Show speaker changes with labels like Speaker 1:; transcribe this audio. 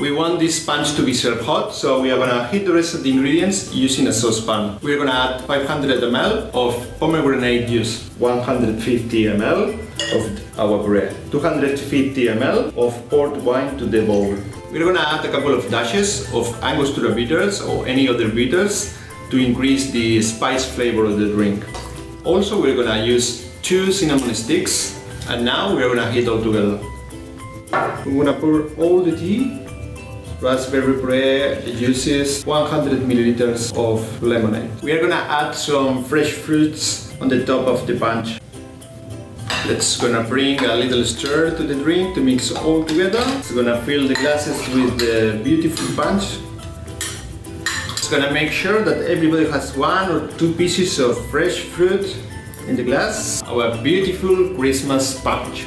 Speaker 1: We want this punch to be served hot, so we are gonna heat the rest of the ingredients using a saucepan. We're gonna add 500 ml of pomegranate juice, 150 ml of our puree, 250 ml of port wine to the bowl. We're gonna add a couple of dashes of Angostura bitters or any other bitters to increase the spice flavor of the drink. Also, we're gonna use 2 cinnamon sticks, and now we're gonna heat all together. We're gonna pour all the tea, raspberry puree, the juices, 100 milliliters of lemonade. We are gonna add some fresh fruits on the top of the punch. Let's gonna bring a little stir to the drink to mix all together. It's gonna fill the glasses with the beautiful punch. It's gonna make sure that everybody has 1 or 2 pieces of fresh fruit in the glass. Our beautiful Christmas punch.